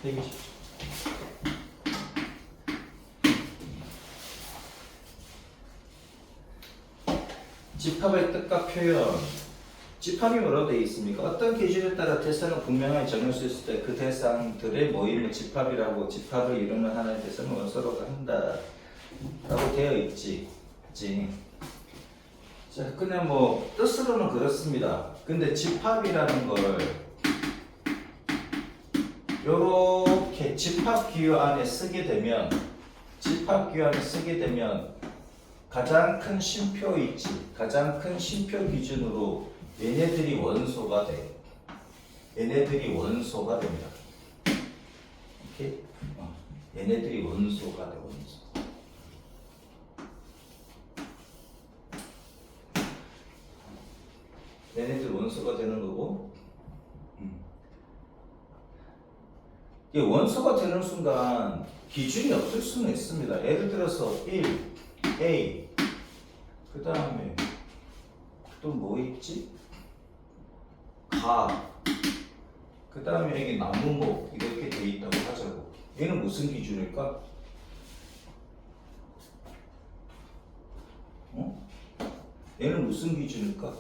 120. 집합의 뜻과 표현. 집합이 뭐라고 되어 있습니까? 어떤 기준에 따라 대상을 분명하게 정할 수 있을 때 그 대상들의 모임을 집합이라고, 집합을 이루는 하나의 대상을 원소로 한다 라고 되어 있지. 그치? 자, 그냥 뭐 뜻으로는 그렇습니다. 근데 집합이라는 걸 요렇게 집합 기호 안에 쓰게 되면, 집합 기호 안에 쓰게 되면 가장 큰 쉼표 있지. 가장 큰 쉼표 기준으로 얘네들이 원소가 돼. 얘네들이 원소가 됩니다. 오케이? 얘네들이 원소가 돼. 원소. 얘네들 원소가 되는 거고, 이게 원소가 되는 순간 기준이 없을 수는 있습니다. 예를 들어서 1, A, 그 다음에 또 뭐 있지? 가, 그 다음에 여기 나무목 이렇게 돼 있다고 하자고. 얘는 무슨 기준일까? 얘는 무슨 기준일까?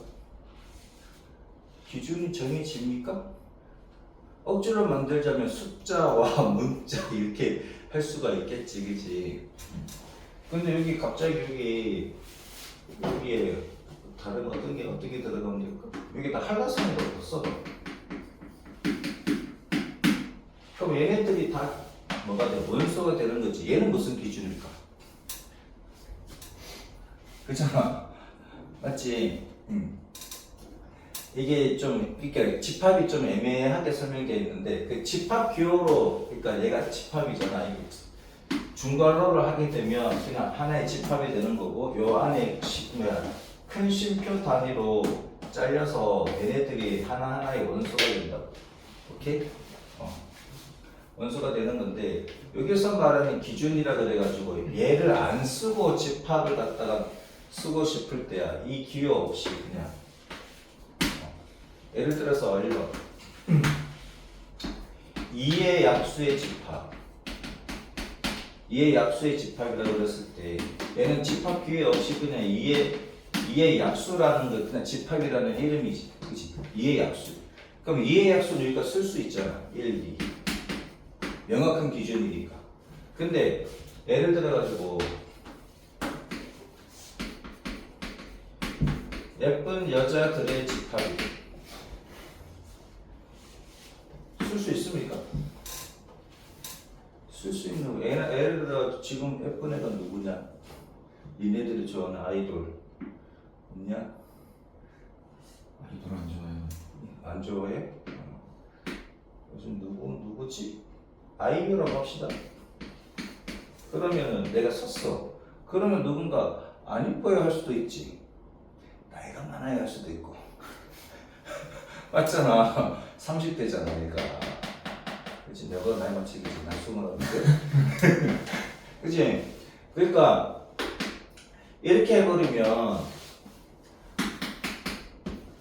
기준이 정해집니까? 억지로 만들자면 숫자와 문자 이렇게 할 수가 있겠지, 그치? 근데 여기 갑자기 여기에 다른 어떻게 들어가면 될까? 여기다 한라산이 없었어. 그럼 얘네들이 다 뭐가 돼? 원소가 되는 거지. 얘는 무슨 기준일까? 그렇잖아. 맞지? 이게 좀, 그러니까 집합이 좀 애매하게 설명되어 있는데, 그 집합 기호로, 그러니까 얘가 집합이잖아. 이게 중괄호를 하게 되면 그냥 하나의 집합이 되는 거고, 요 안에 큰 쉼표 단위로 잘려서 얘네들이 하나하나의 원소가 된다. 오케이? 원소가 되는 건데, 여기서 말하는 기준이라 그래가지고 얘를 안 쓰고 집합을 갖다가 쓰고 싶을 때야. 이 기호 없이 그냥. 예를 들어서 1번 2의 약수의 집합, 2의 약수의 집합이라고 그랬을 때 얘는 집합 기회 없이 그냥 2의 약수라는 거 그냥 집합이라는 이름이지. 그치? 2의 약수. 그럼 2의 약수는 여기가 쓸 수 있잖아. 1, 2. 명확한 기준이니까. 근데 예를 들어가지고 예쁜 여자들의 집합이 쓸 수 있습니까? 쓸 수 있는 거. 예를 들어 지금 예쁜 애가 누구냐? 니네들이 좋아하는 아이돌 없냐? 아이돌 안 좋아해요. 안 좋아해? 요즘 누구지? 아이유라고 합시다. 그러면은 내가 썼어. 그러면 누군가 안 이뻐요 할 수도 있지. 나이가 많아야 할 수도 있고. 맞잖아. 30대잖아 얘가. 그치? 내가 나이 맞추기지. 난 20인데. 그치? 그러니까 이렇게 해버리면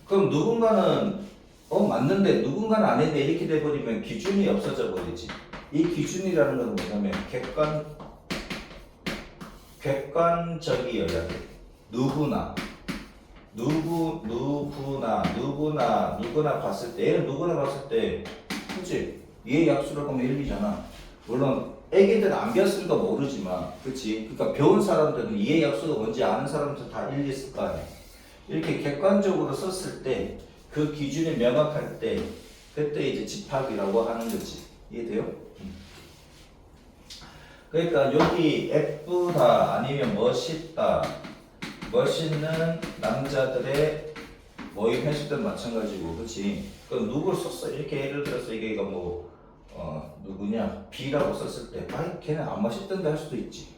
그럼 누군가는 맞는데 누군가는 아닌데 이렇게 돼버리면 기준이 없어져 버리지. 이 기준이라는 건 뭐냐면 객관적이어야 돼. 누구나 봤을 때, 얘는 누구나 봤을 때, 그치? 얘 약수라고 하면 1, 2잖아. 물론, 애기들은 안 배웠으니까 모르지만, 그치? 그러니까 배운 사람들은 얘 약수가 뭔지 아는 사람들 다 1, 2 있을 거 아니야. 이렇게 객관적으로 썼을 때, 그 기준이 명확할 때, 그때 이제 집합이라고 하는 거지. 이해돼요? 그러니까 여기 예쁘다, 아니면 멋있다, 멋있는 남자들의 모임 했을 때 마찬가지고, 그렇지? 그럼 누굴 썼어? 이렇게 예를 들어서 이게 누구냐? B라고 썼을 때, 걔는 안 멋있던데 할 수도 있지.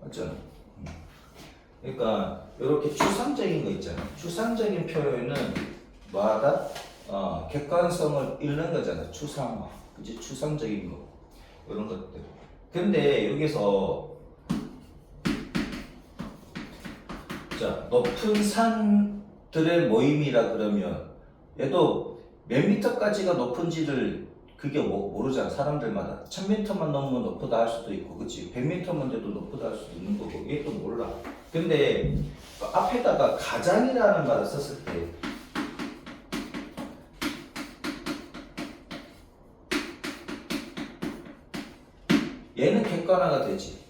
맞잖아. 그러니까 이렇게 추상적인 거 있잖아. 추상적인 표현은 뭐하다? 객관성을 잃는 거잖아. 추상화, 그렇지? 추상적인 거 이런 것들. 근데 여기서 자, 높은 산들의 모임이라 그러면 얘도 몇 미터까지가 높은지를 그게 모르잖아. 사람들마다 1000m만 넘으면 높다 할 수도 있고, 그치? 100m만 돼도 높다 할 수도 있는 거고, 이게 또 몰라. 근데 그 앞에다가 가장이라는 말을 썼을 때 얘는 객관화가 되지.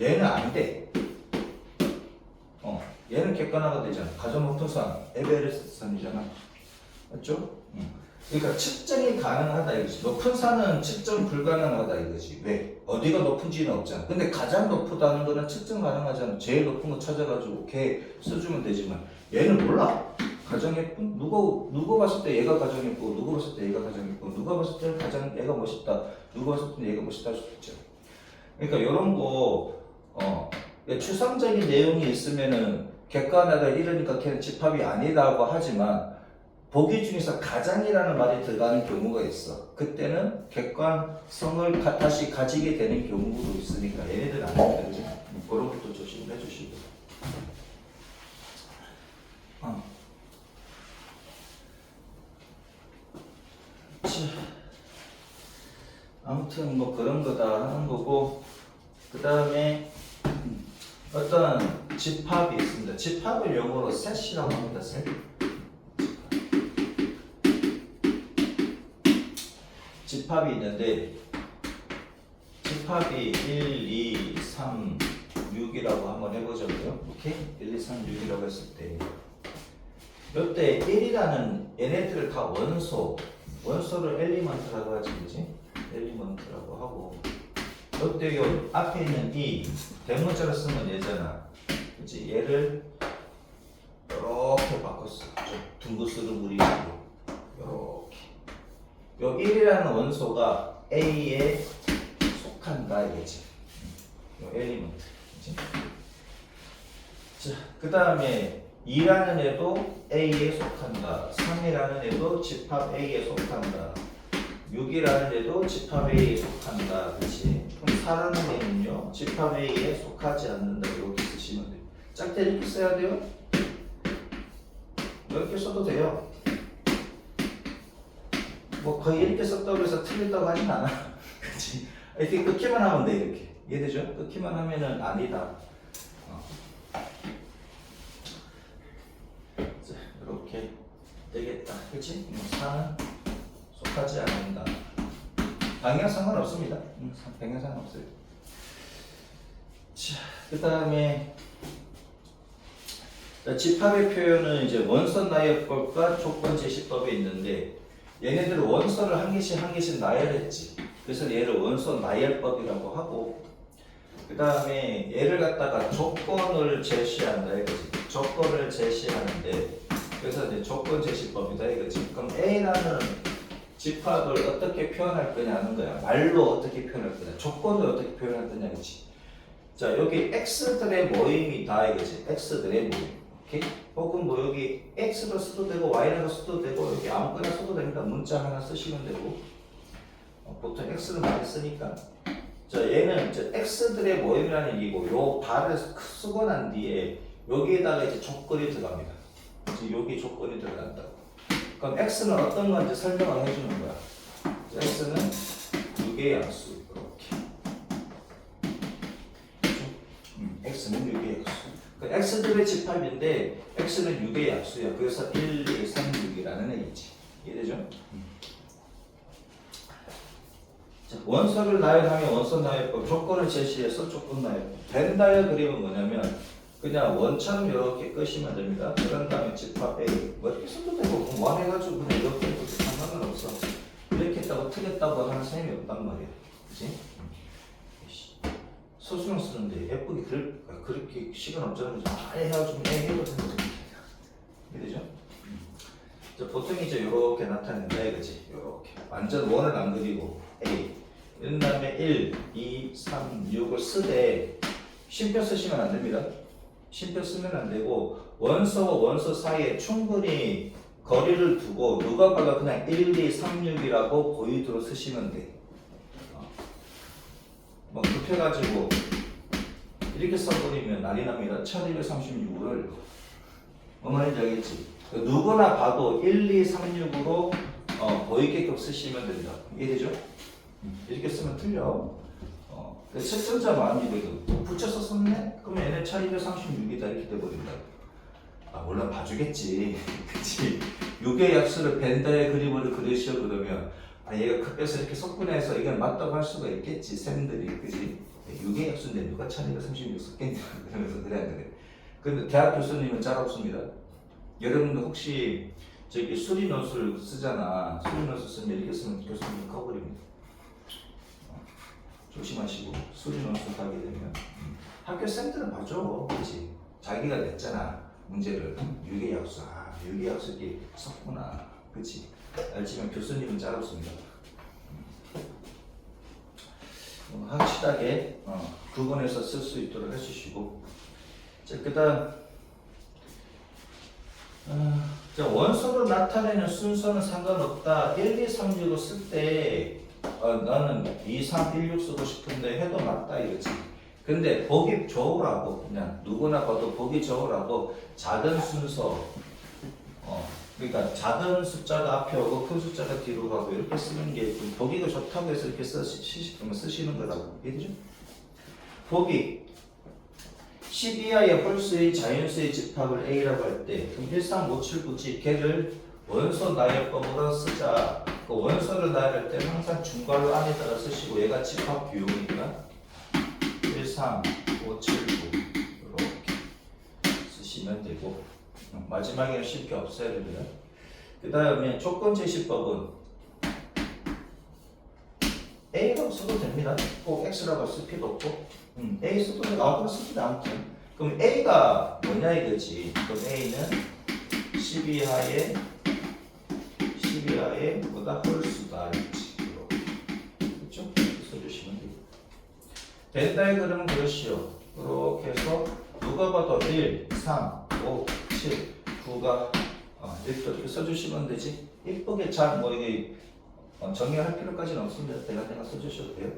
얘는 안 돼. 얘는 객관화가 되잖아. 가정 높은 산, 에베레스트 산이잖아. 맞죠? 그러니까 측정이 가능하다 이거지. 높은 산은 측정 불가능하다 이거지. 왜? 어디가 높은지는 없잖아. 근데 가장 높다는 거는 측정 가능하잖아. 제일 높은 거 찾아가지고 걔 써주면 되지만 얘는 몰라. 가장 예쁜? 누가 봤을 때 얘가 가장 예쁘고 누가 봤을 때 얘가 가장 예쁘고 누가 봤을 때 가장 얘가 멋있다. 누가 봤을 때 얘가 멋있다 할 수도 있죠. 그러니까 이런 거 추상적인 내용이 있으면은 객관화가 이러니까 걔는 집합이 아니라고 하지만 보기 중에서 가장이라는 말이 들어가는 경우가 있어. 그때는 객관성을 다시 가지게 되는 경우도 있으니까 얘네들 안 되지. 그런 것도 조심해 주시고. 아무튼 뭐 그런 거다 하는 거고, 그 다음에 어떤 집합이 있습니다. 집합을 영어로 set이라고 합니다. set. 집합이 있는데 집합이 1, 2, 3, 6이라고 한번 해보자고요. 오케이? 1, 2, 3, 6이라고 했을 때 이때 1이라는 얘네들을 다 원소를 엘리먼트라고 하지, 그지? 엘리먼트라고 하고, 이때 요 앞에 있는 이 대문자로 쓰면 얘잖아, 그치? 얘를 이렇게 바꿨어. 좀 둥그스로 그리고 이렇게. 요 1이라는 원소가 A에 속한다 이거지. 요 엘리먼트, 그치? 자, 그 다음에 2라는 애도 A에 속한다. 3이라는 애도 집합 A에 속한다. 6이라는 애도 집합 A에 속한다. 그치? 그럼 4라는 애는요, 집합 A에 속하지 않는다. 이렇게 쓰시면 돼요. 짝대 이렇게 써야 돼요? 이렇게 써도 돼요. 뭐 거의 이렇게 썼다고 해서 틀렸다고 하진 않아. 그치? 이렇게 끊기만 하면 돼, 이렇게. 이해되죠? 끊기만 하면은 아니다. 자, 이렇게 되겠다. 그치? 4는 속하지 않는다. 방향 상관없습니다. 방향 상관없어요. 자, 그 다음에 집합의 표현은 이제 원선 나열법과 조건 제시법이 있는데, 얘네들은 원선을 한 개씩 나열했지. 그래서 얘를 원선 나열법이라고 하고, 그 다음에 얘를 갖다가 조건을 제시한다 이거지. 조건을 제시하는데, 그래서 이제 조건 제시법이다 이거지. 그럼 A라는 집합을 어떻게 표현할 거냐는 거야. 말로 어떻게 표현할 거냐, 조건을 어떻게 표현할 거냐 이거지. 자, 여기 X들의 모임이다 이거지. X들의 모임. 오케이? 혹은 뭐 여기 X로 써도 되고 Y로 써도 되고 여기 아무거나 써도 됩니다. 문자 하나 쓰시면 되고, 보통 X를 많이 쓰니까. 자, 얘는 이제 X들의 모임이라는 얘기고, 요 발을 쓰고 난 뒤에 여기에다가 이제 조건이 들어갑니다. 이제 여기 조건이 들어간다고. 그럼 X는 어떤 건지 설명을 해주는 거야. X는 6의 양수. 이렇게. X는 6의 양수. X들의 집합인데 X는 6의 약수야. 그래서 1, 2, 3, 6이라는 얘기지. 이해되죠? 자, 원소를 나열하면 원소 나열법, 조건을 제시해서 조건 나열법. 벤 다이어 그림은 뭐냐면 그냥 원처럼 이렇게 끄시면 됩니다. 그런 다음에 집합 A 뭐 이렇게 써도 되고 원 해가지고 그냥 이렇게 해도 상관은 없어. 이렇게 했다고 틀렸다고 하는 셈이 없단 말이야. 그치? 소수령 쓰는데 예쁘게 그렇게 시간 없잖아요. 잘 해가지고 해도 되는 이해되죠? 자, 보통 이제 이렇게 나타낸다 이거지. 이렇게 완전 원을 안 그리고 A 이런 다음에 1, 2, 3, 6을 쓰되 쉼표 쓰시면 안 됩니다. 쉼표 쓰면 안 되고 원소와 원소 사이에 충분히 거리를 두고 누가 봐도 그냥 1, 2, 3, 6이라고 보이도록 쓰시면 돼. 뭐 급해가지고 이렇게 써버리면 난리 납니다. 1236을 뭐 말인지 알겠지? 누구나 봐도 1, 2, 3, 6으로 보이게끔 쓰시면 됩니다. 이해되죠? 이렇게 쓰면 틀려. 채점자 마음이거든. 붙여서 썼네? 그러면 얘네 1236이다 이렇게 돼버린다. 물론 봐주겠지. 그치? 6의 약수를 벤더의 그림으로 그리시오 그러면 얘가 급해서 이렇게 석분해서 이건 맞다고 할 수가 있겠지. 쌤들이. 그치? 6의 약수인데 누가 1236 썼겠냐. 그러면서 그래 안 그래. 근데 대학 교수님은 잘 없습니다. 여러분들 혹시 저기 수리 논술 쓰잖아. 수리 논술 쓰면 이렇게 쓰면 교수님 커버립니다. 조심하시고 수리 논술 하게 되면 학교 쌤들은 봐줘. 그치? 자기가 냈잖아. 문제를 6의 약수. 6의 약수 이렇게 썼구나. 그치? 알지만 교수님은 잘 없습니다. 확실하게 구분해서 쓸 수 있도록 해주시고. 자, 그 다음 원소로 나타내는 순서는 상관없다. 1, 2, 3, 6을 쓸 때 나는 2, 3, 1, 6 쓰고 싶은데 해도 맞다 이거지. 근데 보기 좋으라고 그냥 누구나 봐도 보기 좋으라고 작은 순서 그러니까 작은 숫자가 앞에 오고 큰 숫자가 뒤로 가고 이렇게 쓰는 게 좀 보기가 좋다고 해서 이렇게 쓰시는 거라고. 이해되죠? 보기 12하의 홀수의 자연수의 집합을 A라고 할 때 그럼 13579지 걔를 원소 나열법으로 쓰자. 그 원소를 나열할 때 항상 중괄호 안에다가 쓰시고 얘가 집합 규용이니까 13579 이렇게 쓰시면 되고 마지막에는 쉽게 없애야 됩니다. 그 다음에 조건 제시법은 A라고 써도 됩니다. 꼭 X라고 쓸 필요 없고 A 써도 되고 아무거나 씁니다. 아무튼 그럼 A가 뭐냐 이거지. 그럼 A는 12하에 뭐다 홀수다 이거지. 그렇죠? 써주시면 돼요. 벤다의 그림은 그것이요. 이렇게 해서 누가 봐도 1, 3, 5, 7, 9가 이렇게 써주시면 되지. 이쁘게 잘 뭐 이게 정리할 필요까지는 없습니다. 내가 써주셔도 돼요.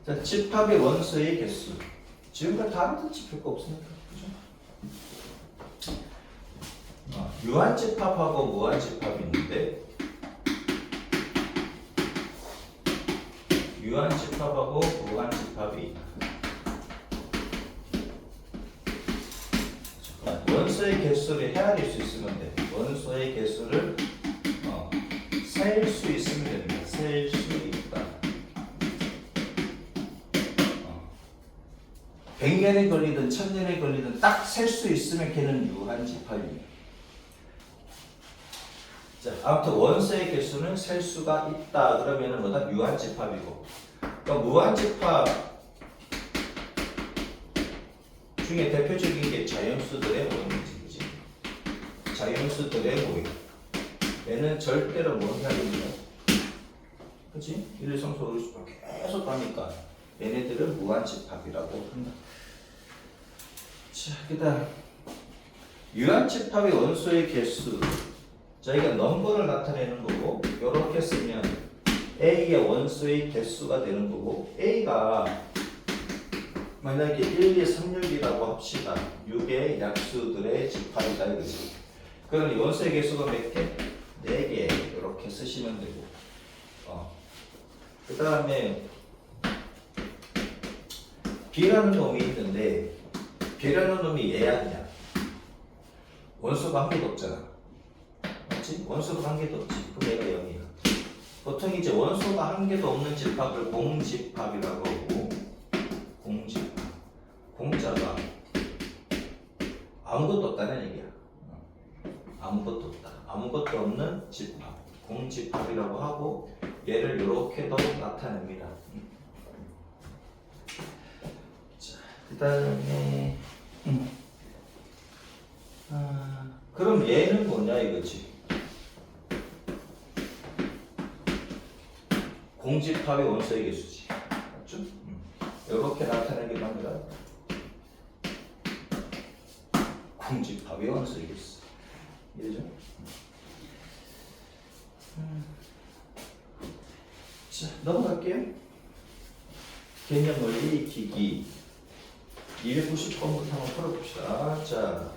자, 집합의 원소의 개수. 지금까지 다른 집합 거 없으니까. 그죠? 유한집합하고 무한집합이 있는데 유한집합하고 무한집합이 있다. 원소의 개수를 헤아릴 수 있으면 돼. 원소의 개수를 셀 수 있으면 됩니다. 셀 수 있다. 100년에 걸리든 1000년에 걸리든 딱 셀 수 있으면 걔는 유한집합입니다. 자, 아무튼 원소의 개수는 셀 수가 있다. 그러면은 뭐다? 유한집합이고. 그러니까 무한집합 중에 대표적인 게 자연수들의 모임이지. 그치? 자연수들의 모임. 얘는 절대로 못하겠네요. 그치? 1, 2, 3, 4, 5, 6, 7 계속 가니까 얘네들은 무한집합이라고 한다. 자, 그 다음 유한집합의 원소의 개수. 저희가 넘버를 나타내는 거고 이렇게 쓰면 A의 원소의 개수가 되는 거고 A가 만약에 1, 2, 3, 6이라고 합시다. 6의 약수들의 집합이다 이거지. 그럼 원소의 개수가 몇 개? 4개 이렇게 쓰시면 되고 그 다음에 B라는 놈이 있는데 B라는 놈이 얘야 그냥 원소가 한 개도 없잖아. 맞지? 원소가 한 개도 없지. 그럼 얘가 0이야. 보통 이제 원소가 한 개도 없는 집합을 공집합이라고 하고 공집합 공자가 아무것도 없다는 얘기야. 아무것도 없다. 아무것도 없는 집합 공집합이라고 하고 얘를 이렇게도 나타냅니다. 자, 그 다음에 그럼 얘는 뭐냐 이거지. 공집합의 원소의 개수지. 맞죠? 이렇게 나타내기도 합니다. 공집합의 원소의 개수. 이해죠? 자, 넘어갈게요. 개념 원리 익히기 290번부터 한번 풀어봅시다. 자,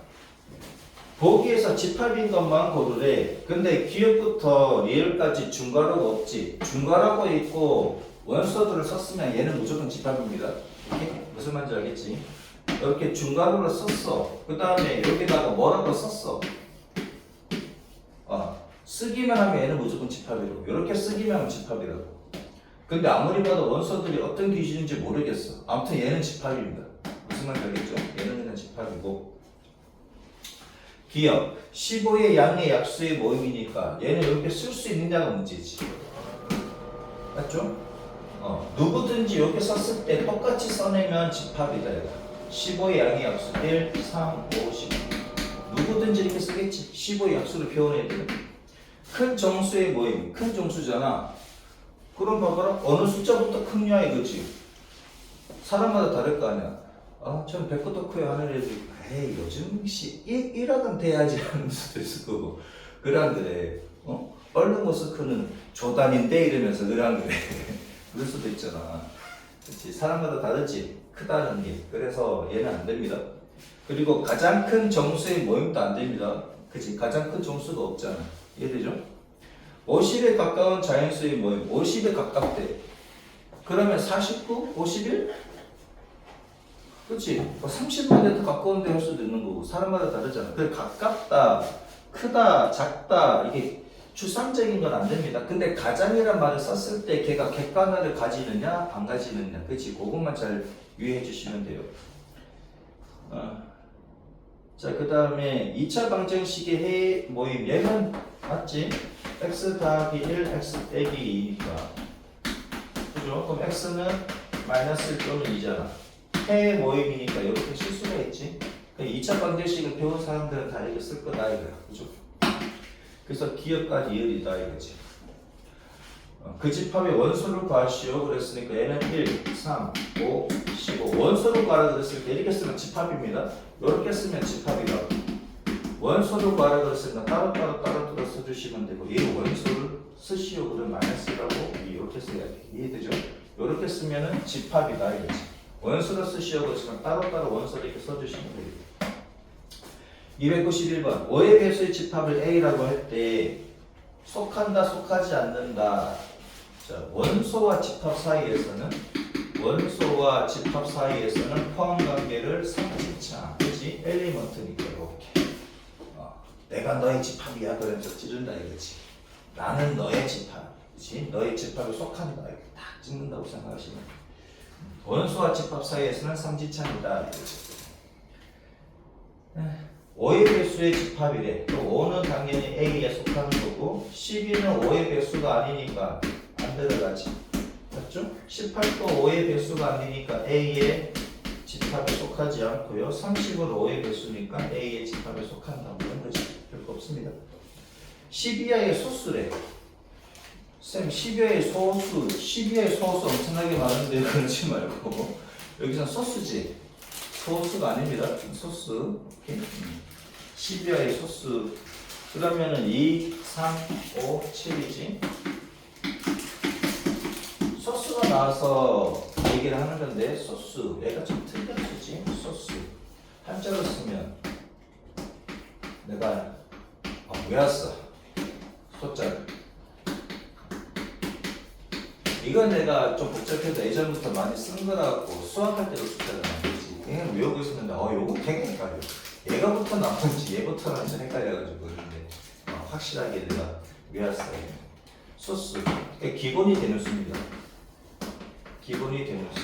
보기에서 집합인 것만 고르래. 근데 기역부터 리을까지 중괄호가 없지. 중괄호가 있고 원소들을 썼으면 얘는 무조건 집합입니다. 이렇게? 무슨 말인지 알겠지? 이렇게 중괄호를 썼어. 그 다음에 여기다가 뭐라고 썼어. 쓰기만 하면 얘는 무조건 집합이라고. 이렇게 쓰기만 하면 집합이라고. 근데 아무리 봐도 원소들이 어떤 기준인지 모르겠어. 아무튼 얘는 집합입니다. 무슨 말인지 알겠죠? 얘는 그냥 집합이고. 기역 15의 양의 약수의 모임이니까 얘는 이렇게 쓸 수 있느냐가 문제지. 맞죠? 누구든지 이렇게 썼을 때 똑같이 써내면 집합이다. 얘가. 15의 양의 약수 1, 3, 5, 10. 누구든지 이렇게 쓰겠지. 15의 약수를 표현해야 돼. 큰 정수의 모임. 큰 정수잖아. 그럼 봐봐라. 어느 숫자부터 크냐 이거지. 사람마다 다를 거 아니야. 전 100부터 커요 하는 애들 에이 요즘 1학은 돼야지 하는 수도 있을 거고. 그래 안 그래? 얼른머스크는 조단인데 이러면서 그래 안 그래? 그럴 수도 있잖아. 그렇지. 사람마다 다르지. 크다는 게. 그래서 얘는 안 됩니다. 그리고 가장 큰 정수의 모임도 안 됩니다. 그치? 가장 큰 정수가 없잖아. 이해되죠? 50에 가까운 자연수의 모임. 50에 가깝대. 그러면 49? 51? 그치? 30만 대 더 가까운데 할 수도 있는 거고. 사람마다 다르잖아. 그래 가깝다, 크다, 작다 이게 추상적인 건 안 됩니다. 근데 가장이란 말을 썼을 때 걔가 객관화를 가지느냐 안 가지느냐. 그치? 그것만 잘 유의해 주시면 돼요. 자, 그 다음에 2차 방정식의 해 모임. 얘는 맞지? x 더하기 1, x 빼기 2니까. 그죠? 그럼 x는 마이너스 1 또는 2잖아. 해 모임이니까 이렇게 쓸 수가 있지. 2차 방정식을 배운 사람들은 다 이렇게 쓸 거다 이거야. 그죠? 그래서 기역까지 이을이다 이거지. 그 집합의 원소를 구하시오 그랬으니까 얘는 1, 3, 5, 15 원소를 구하라 그랬을 때 이렇게 쓰면 집합입니다. 이렇게 쓰면 집합이다. 원소를 구하라 그랬으니까 따로 써주시면 되고 얘 원소를 쓰시오 그러면 마이너스라고 이렇게 써야 돼. 이해되죠? 이렇게 쓰면은 집합이다 이거지. 원소를 쓰시오 그랬으면 따로 원소를 이렇게 써주시면 되겠다. 291번 5의 배수의 집합을 A라고 할 때 속한다 속하지 않는다. 자, 원소와 집합 사이에서는 포함 관계를 삼지차. 그렇지? 엘리먼트니까 이렇게. 내가 너의 집합이야 그러면서 찌른다 이거지. 나는 너의 집합. 그렇지? 너의 집합에 속한다 이렇게 딱 찍는다고 생각하시면 돼. 원소와 집합 사이에서는 삼지차이다 이거지. 5의 배수의 집합이래. 또 5는 당연히 A에 속하는 거고 12는 5의 배수가 아니니까 안 들어가지. 맞죠? 18도 5의 배수가 아니니까 A의 집합에 속하지 않고요. 30은 5의 배수니까 A의 집합에 속한다고 하는 거지. 별거 없습니다. 12하의 소수래. 쌤 12하의 소수 12하의 소수 엄청나게 많은데 그러지 말고 여기서 소수지. 소수가 아닙니다. 소수. 오케이. 12하의 소수. 그러면은 2, 3, 5, 7이지. 소수가 나와서 얘기를 하는 건데 소수. 얘가 좀 틀렸지. 소수. 한자로 쓰면 내가 외웠어. 소자를. 이건 내가 좀 복잡해서 예전부터 많이 쓴 거라고 수학할 때도 숫자를 만들지. 그냥 외우고 있었는데 요거 되게 헷갈려. 얘가부터 나오는지 얘부터 나오는지 헷갈려가지고 그런데 확실하게 내가 외웠어요. 소수. 그러니까 기본이 되는 수입니다. 기본이 되는 수.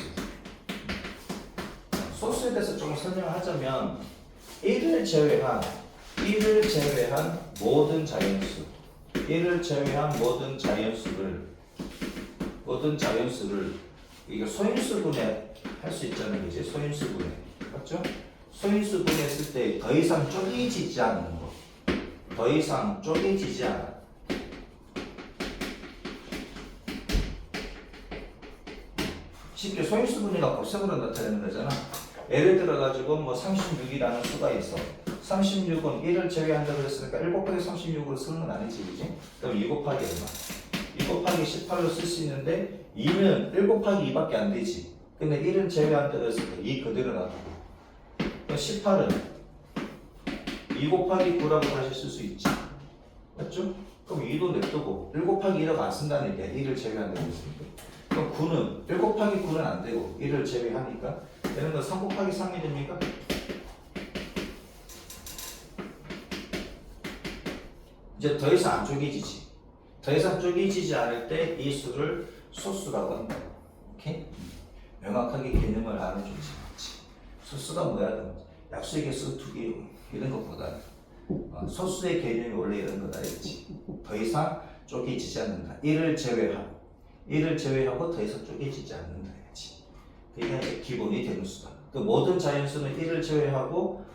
소수에 대해서 좀 설명하자면 1을 제외한 모든 자연수. 1을 제외한 모든 자연수를 이거 소인수분해 할 수 있잖아요. 그지? 소인수분해. 맞죠? 소인수분해 했을 때 더 이상 쪼개지지 않는 거. 더 이상 쪼개지지 않아. 쉽게 소인수분해가 곱셈으로 나타내는 거잖아. 예를 들어가지고 뭐 36이라는 수가 있어. 36은 1을 제외한다고 했으니까 1 곱하기 36으로 쓰는 건 아니지, 그지? 그럼 2 곱하기 얼마? 2 곱하기 18로 쓸 수 있는데 2는 1 곱하기 2밖에 안 되지. 근데 1은 제외한다고 했으니까 2 그대로 놔두고. 18은 2 곱하기 9라고 다시 쓸 수 있지. 맞죠? 그럼 2도 냅두고 1 곱하기 1하고 안 쓴다는 얘기야. 1을 제외한다고 했으니까. 그럼 9는 1 곱하기 9는 안 되고 1을 제외하니까 되는 건 3 곱하기 3이 됩니까? 이제 더 이상 안 쪼개지지. 더 이상 쪼개지지 않을 때 이 수를 소수라고 한다. 오케이? 명확하게 개념을 알아주지 않지. 소수가 뭐야? 약수의 개수 2개 이런 것보다 소수의 개념이 원래 이런 거다 이거지. 더 이상 쪼개지지 않는다. 1을 제외하고 더 이상 쪼개지지 않는다 이거지. 그게 기본이 되는 수다. 그 모든 자연수는 1을 제외하고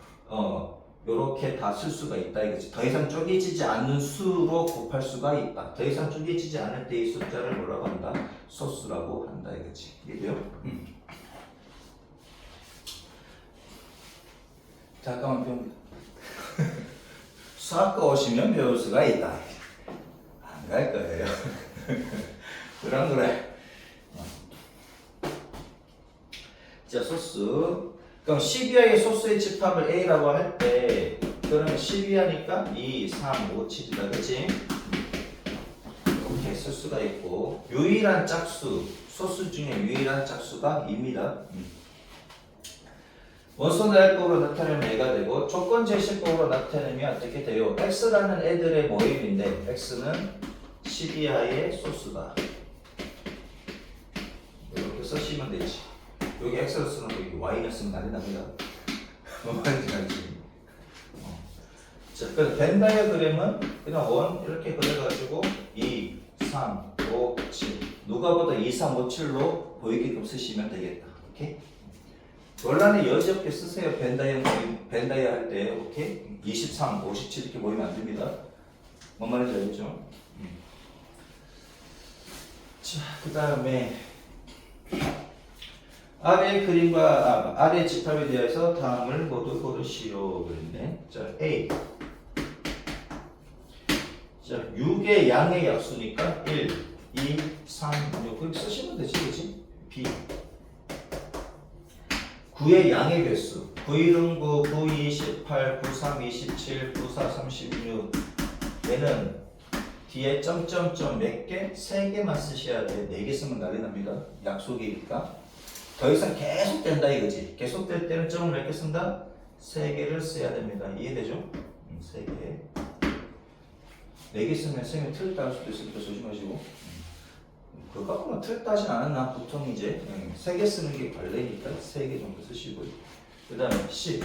요렇게 다 쓸 수가 있다 이거지. 더 이상 쪼개지지 않는 수로 곱할 수가 있다. 더 이상 쪼개지지 않을 때 이 숫자를 뭐라고 한다? 소수라고 한다 이거지. 이해돼요? 잠깐만 배웁니다. 수학과 오시면 배울 수가 있다. 안 갈 거예요. 그래. 자, 소수. 그럼 12하의 소수의 집합을 A라고 할 때 그러면 12하니까 2, 3, 5, 7이다. 그치? 이렇게 쓸 수가 있고 유일한 짝수, 소수 중에 유일한 짝수가 2입니다. 원소나열법으로 나타내면 A가 되고 조건 제시법으로 나타내면 어떻게 돼요? X라는 애들의 모임인데 X는 12하의 소수다. 이렇게 쓰시면 되지. 여기 X를 쓰는 거 여기 Y를 쓰면 난리 납니다. 뭔 말인지 알지? 자, 그래서 벤 다이어그램은 그냥 원 이렇게 그려가지고 2, 3, 5, 7 누가보다 2, 3, 5, 7로 보이게끔 쓰시면 되겠다. 오케이? 원란에 여지없게 쓰세요. 벤 다이어 할 때, 오케이? 23, 57 이렇게 모이면 안 됩니다. 뭔 말인지 알겠죠? 자, 그 다음에 아래 그림과 아래 집합에 대해서 다음을 모두 고르시오 그랬네. 자, A. 자, 6의 양의 약수니까 1, 2, 3, 6 그렇게 쓰시면 되지, 그치? B. 9의 양의 개수 9, 9, 9, 28, 9, 3, 27, 9, 4, 36 얘는 뒤에 점점점 몇 개? 3개만 쓰셔야 돼. 4개 쓰면 난리 납니다. 약속이니까 더 이상 계속 된다 이거지. 계속 될 때는 점을 몇 개 쓴다? 3개를 써야 됩니다. 이해되죠? 3개 4개 쓰면 쌤이 틀렸다는 수도 있으니까 조심하시고 그거 갖고 틀렸다진 않았나? 보통 이제 3개 쓰는 게 관례니까 3개 정도 쓰시고요. 그 다음에 10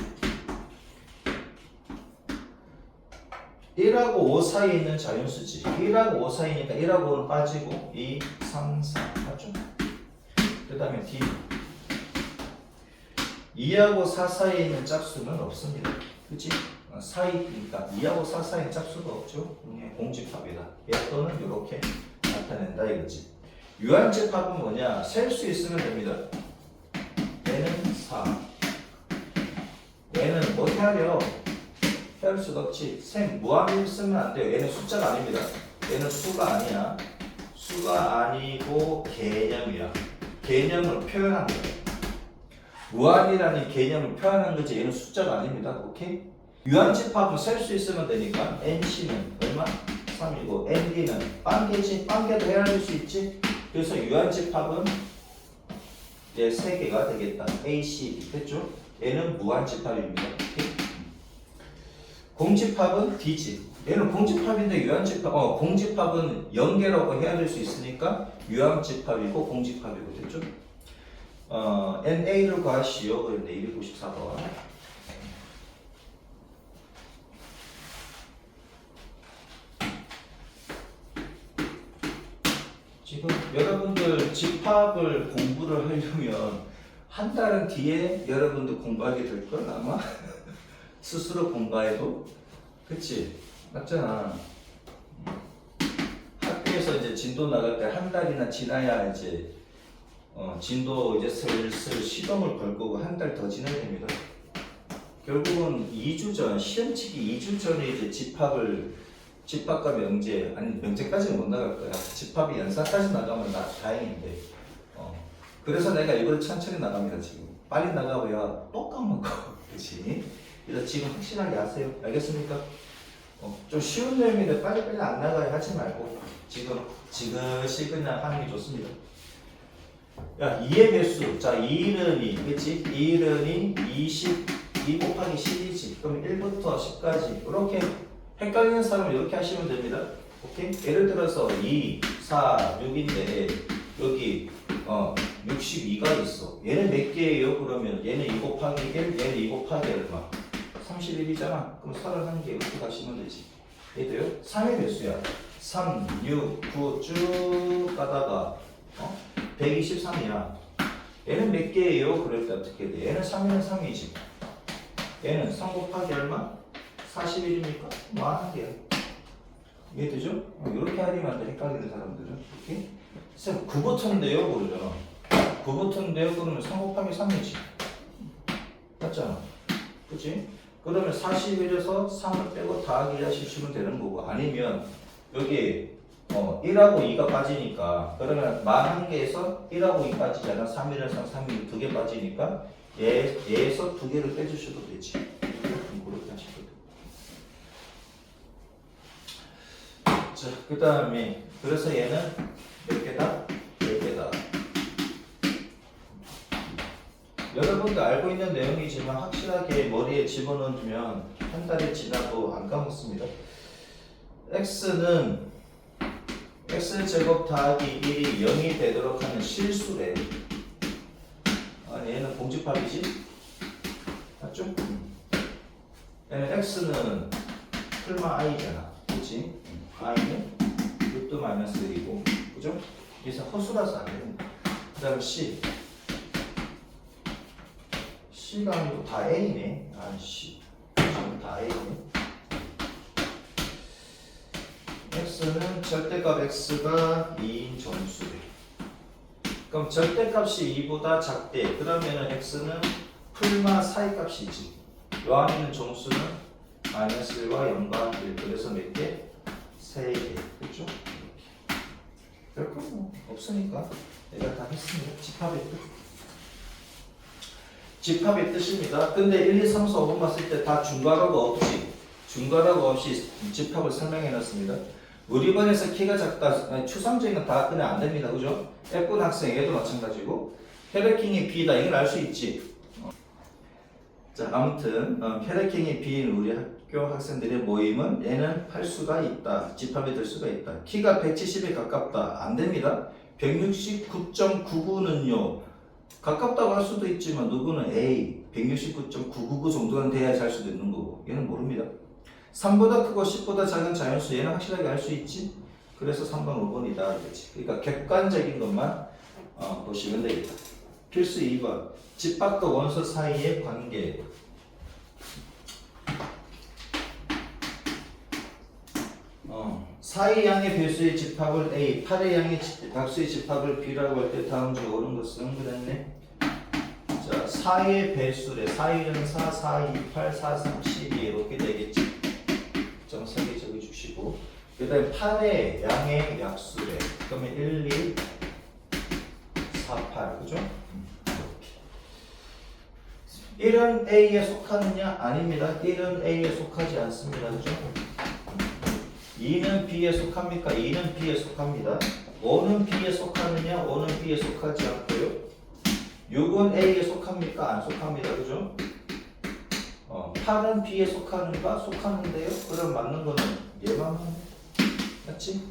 1하고 5 사이에 있는 자연수지. 1하고 5 사이니까 1하고 5는 빠지고 2, 3, 4 맞죠? 그 다음에 D 2하고 4 사이에 있는 짝수는 없습니다. 그치? 사이니까 2하고 4 사이에 짝수가 없죠? 공집합이다. 얘 또는 이렇게 나타낸다 이거지. 유한집합은 뭐냐? 셀 수 있으면 됩니다. 얘는 4 얘는 뭐 해야 할 수가 없지. 생 무한을 쓰면 안 돼요. 얘는 숫자가 아닙니다. 얘는 수가 아니야. 수가 아니고 개념이야. 개념을 표현한 거야. 무한이라는 개념을 표현한 거지. 얘는 숫자가 아닙니다. 오케이? 유한집합은 셀 수 있으면 되니까 NC는 얼마? 3이고 ND는 빵개지. 빵개도 헤아릴 수 있지. 그래서 유한집합은 얘 3개가 되겠다. AC 됐죠? 얘는 무한집합입니다. 오케이? 공집합은 D지. 얘는 공집합인데 유한집합, 공집합은 연계라고 해야 될 수 있으니까 유한집합이고 공집합이고 됐죠? NA를 구하시오. 그런데 294번. 지금 여러분들 집합을 공부를 하려면 한 달은 뒤에 여러분들 공부하게 될 걸 아마. 스스로 공부해도 그치? 맞잖아. 학교에서 이제 진도 나갈 때 한 달이나 지나야 이제 진도 이제 슬슬 시동을 걸 거고 한 달 더 지나야 됩니다. 결국은 2주 전, 시험치기 2주 전에 이제 집합과 명제, 아니 명제까지는 못 나갈 거야. 집합이 연사까지 나가면 다행인데. 그래서 내가 이걸 천천히 나갑니다 지금. 빨리 나가봐야 또 까먹어. 그치? 일단 지금 확실하게 하세요. 알겠습니까? 좀 쉬운 내용인데 빨리빨리 안 나가야 하지 말고 지금 지그시 그냥 하는 게 좋습니다. 야, 2의 배수. 자, 2는 2, 그치? 2는 2, 2 곱하기 10이지. 그럼 1부터 10까지. 이렇게 헷갈리는 사람은 이렇게 하시면 됩니다. 오케이? 예를 들어서 2, 4, 6인데 여기 62가 있어. 얘는 몇 개예요? 그러면 얘는 2 곱하기 1, 얘는 2 곱하기 얼마? 31이잖아. 그럼 31개 이렇게 가시면 되지. 얘도요? 3의 배수야. 3, 6, 9 쭉 가다가 123이야. 얘는 몇 개예요? 그럴 때 어떻게 돼? 얘는 3이면 3이지. 얘는 3 곱하기 얼마? 41이니까 뭐 하는 개야. 이해되죠? 이렇게 하리면 헷갈리는 사람들은. 이렇게. 쌤 9버튼인데요? 그러잖아. 9버튼인데요? 그러면 3 곱하기 3이지. 맞잖아. 그치? 그러면 41에서 3을 빼고 더하기 하시면 되는 거고, 아니면 여기 1하고 2가 빠지니까, 그러면 41개에서 1하고 2 빠지잖아. 3일에서 3이 2개 빠지니까 얘에서 2개를 빼주셔도 되지. 그렇게 하시면 돼요. 자, 그 다음에 그래서 얘는 몇 개다? 10개다. 여러분도 알고 있는 내용이지만 확실하게 머리에 집어넣으면 한 달이 지나도 안 까먹습니다. x는 x제곱 더하기 1이 0이 되도록 하는 실수래. 아니, 얘는 공집합이지? 맞죠? 얘는 x는 풀마 i잖아. 그치? i는 루트 마이너스 1이고, 그죠? 그래서 허수라서 안 됩니다. 그 다음에 c. C가 아니고 다 A네. C. 다 A네. X는 절대값 X가 2인 정수래. 그럼 절대값이 2보다 작대. 그러면은 X는 풀마 사이값이지. 요 안에 있는 정수는 마이너스 1과 0과 1. 그래서 몇 개? 3개. 그렇죠? 별거 뭐 없으니까 내가 다 했습니다. 집합의 뜻. 집합의 뜻입니다. 근데 1, 2, 3, 4, 5번 봤을 때 다 중괄호가 없지. 중괄호가 없이 집합을 설명해 놨습니다. 우리 반에서 키가 작다. 추상적인 건 다 그냥 안 됩니다. 그죠? F군 학생 얘도 마찬가지고. 혈액형이 B다. 이건 알 수 있지. 자, 아무튼 혈액형이 B인 우리 학교 학생들의 모임은 얘는 할 수가 있다. 집합이 될 수가 있다. 키가 170에 가깝다. 안 됩니다. 169.99는요. 가깝다고 할 수도 있지만 누구는 A 169.999 정도는 돼야 할 수도 있는 거고, 얘는 모릅니다. 3보다 크고 10보다 작은 자연수, 얘는 확실하게 알 수 있지. 그래서 3번 5번이다 이거지. 그러니까 객관적인 것만 보시면 되겠다. 필수 2번 집합과 원소 사이의 관계. 사의 양의 배수의 집합을 A, 8의 양의 박수의 집합을 B라고 할 때 다음 중 옳은 것은 그랬네. 자, 4의 배수래. 4의 4, 4, 2, 8, 4, 3, 12 이렇게 되겠지. 점 3개 적어주시고, 그 다음에 8의 양의 약수래. 그러면 1, 2, 4, 8 그죠? 이렇게 1은 A에 속하느냐? 아닙니다. 1은 A에 속하지 않습니다. 그죠? 2는 B에 속합니까? 2는 B에 속합니다. 5는 B에 속하느냐? 5는 B에 속하지 않고요. 6은 A에 속합니까? 안 속합니다. 그죠? 8은 B에 속하는가? 속하는데요? 그럼 맞는 거는 얘만 맞지?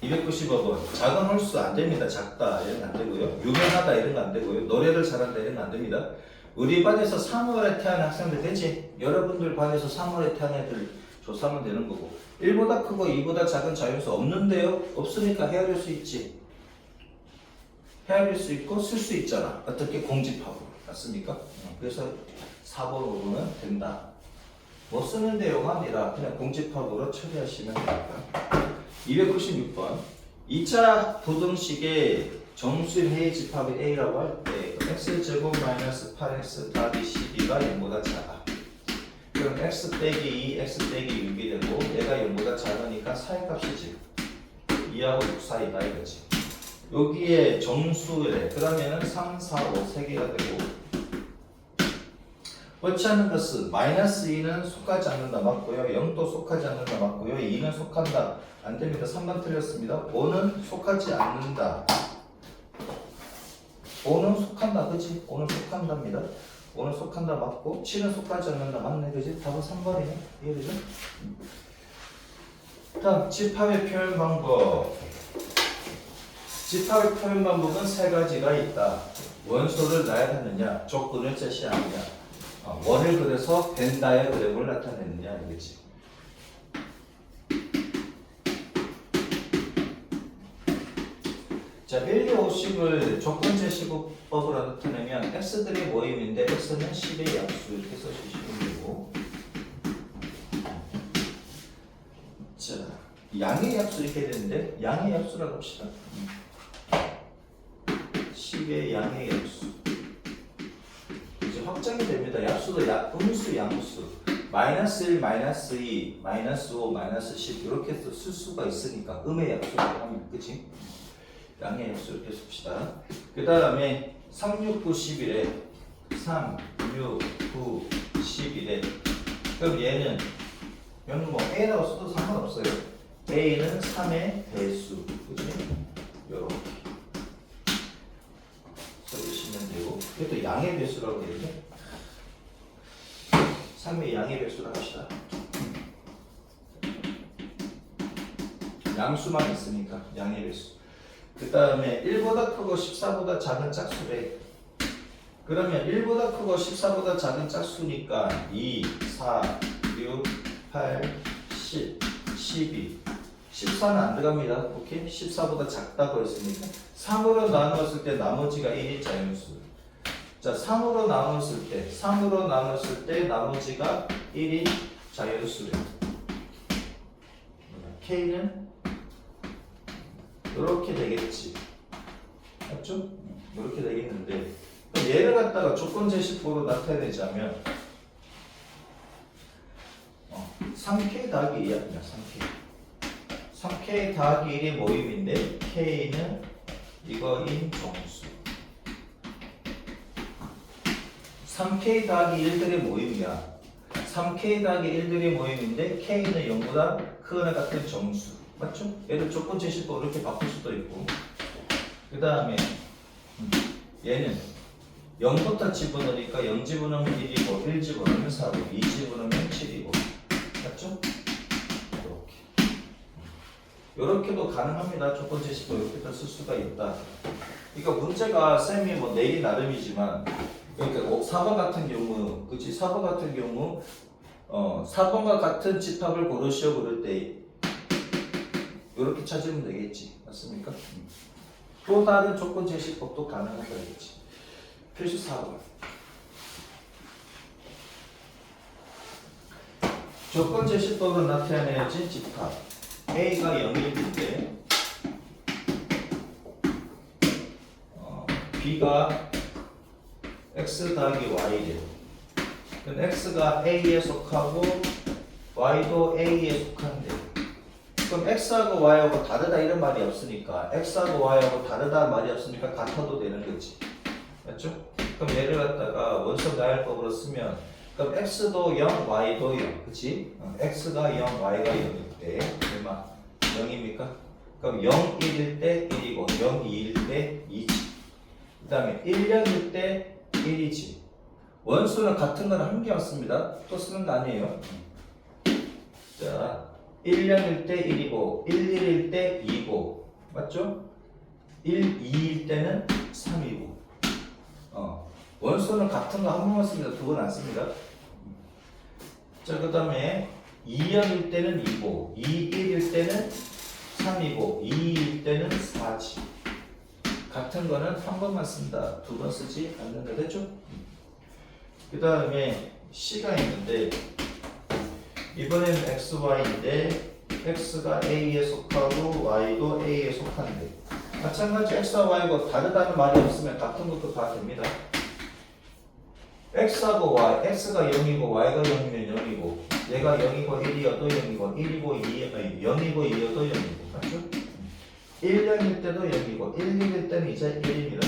295번 작은 홀수 안 됩니다. 작다 이런 거 안 되고요. 유명하다 이런 거 안 되고요. 노래를 잘한다 이런 거 안 됩니다. 우리 반에서 3월에 태어난 학생들 되지? 여러분들 반에서 3월에 태어난 애들 조사하면 되는 거고, 1보다 크고 2보다 작은 자연수 없는데요? 없으니까 헤아릴 수 있지. 헤아릴 수 있고 쓸 수 있잖아. 어떻게? 공집합으로. 맞습니까? 그래서 4번, 5번은 된다. 뭐 쓰는 내용이 아니라 그냥 공집합으로 처리하시면 됩니다. 296번 2차 부등식의 정수의 해의 집합이 A라고 할 때 x제곱 마이너스 8x 더하기 12가 0보다 작아. 그럼 x 빼기 2, x 빼기 6이 되고 얘가 0보다 작으니까 사이값이지. 2하고 6 사이다 이거지. 여기에 정수래. 그러면은 3, 4, 5 3개가 되고 옳지 않은 것은 마이너스 2는 속하지 않는다 맞고요. 0도 속하지 않는다 맞고요. 2는 속한다. 안 됩니다. 3번 틀렸습니다. 5는 속하지 않는다. 5는 속한다. 그치? 5는 속한답니다. 5는 속한다 맞고 7은 속하지 않는다 맞네. 그치? 답은 3번이네. 이해되죠? 다음 집합의 표현 방법. 집합의 표현 방법은 세 가지가 있다. 원소를 나열하느냐, 조건을 제시하느냐, 원을 그려서 벤 다이어그램을 나타내느냐 이거지. 자, 1, 2, 50을 조건 제시법으로 나타내면 x들의 모임인데 x는 10의 약수 이렇게 써주시면 되고, 자, 양의 약수 이렇게 되는데 양의 약수라고 합시다. 10의 양의 약수 이제 확정이 됩니다. 약수도 음수, 양수 마이너스 1, 마이너스 2, 마이너스 5, 마이너스 10 이렇게 해서 쓸 수가 있으니까 음의 약수라고 하면 그치? 양의 약수 이렇게 씁시다. 그 다음에 3, 6, 9, 11에 3, 6, 9, 11에 그럼 얘는 뭐 A라고 써도 상관없어요. A는 3의 배수 그치? 요렇게 써주시면 되고, 이것도 양의 배수라고 되죠? 3의 양의 배수라고 합시다. 양수만 있으니까 양의 배수. 그 다음에 1보다 크고 14보다 작은 짝수래. 그러면 1보다 크고 14보다 작은 짝수니까 2, 4, 6, 8, 10, 12 14는 안 들어갑니다. 오케이? 14보다 작다고 했으니까 3으로 나눴을 때 나머지가 1이 자연수. 자, 3으로 나눴을 때 나머지가 1이 자연수래요. K는 이렇게 되겠지. 맞죠? 이렇게 되겠는데 얘를 갖다가 조건 제시법으로 나타내자면 3K 더하기 2야. 그냥 3K 더하기 1이 모임인데 K는 이거인 정수. 3K 더하기 1들의 모임이야. 3K 더하기 1들의 모임인데 K는 0보다 크거나 같은 정수. 맞죠? 얘를 조건 제시법 이렇게 바꿀 수도 있고, 그 다음에 얘는 0부터 집어넣으니까 0 집어넣으면 1이고 1 집어넣으면 4고 2 집어넣으면 7이고 맞죠? 이렇게도 가능합니다. 조건 제시법 이렇게도 쓸 수가 있다. 그러니까 문제가 쌤이 뭐 내기 나름이지만, 그러니까 4번 같은 경우, 그치? 4번 같은 경우 4번과 같은 집합을 고르시오 그럴 때 이렇게 찾으면 되겠지. 맞습니까? 또 다른 조건 제시법도 가능하다겠지. 필수 4번. 조건 제시법으로 나타내진 집합. A가 0일 때 B가 X 더하기 Y래요. 그럼 X가 A에 속하고 Y도 A에 속한대. 그럼 X하고 Y하고 다르다 이런 말이 없으니까, X하고 Y하고 다르다 말이 없으니까 같아도 되는 거지. 맞죠? 그럼 얘를 갖다가 원소 나열법으로 쓰면, 그럼 X도 0, Y도 0. 그치? X가 0, Y가 0일 때 얼마? 0입니까? 그럼 0, 1일 때 1이고 0, 2일 때 2지. 그 다음에 1, 0일 때 1이지. 원수는 같은 건 한 개 없습니다. 또 쓰는 거 아니에요. 자, 1년일 때 1이고 1일일 때 2고 맞죠? 1, 2일 때는 3이고 원수는 같은 거 한 번만 씁니다. 두 번 안 씁니다. 자, 그 다음에 2년일 때는 2고 2, 1일 때는 3이고 2일 때는 4지. 같은 거는 한 번만 쓴다. 두 번 쓰지 않는다. 됐죠? 그 다음에 C가 있는데 이번에는 x, y인데 x가 a에 속하고 y도 a에 속한데 마찬가지 x와 y가 다르다는 말이 없으면 같은 것도 다 됩니다. x하고 y, x가 0이고 y가 0이면 0이고 얘가 0이고 1이어도 0이고 1이고 2, 0이고 2여도 0이고 맞죠? 1년일 때도 0이고 1, 2일 때는 이제 1입니다.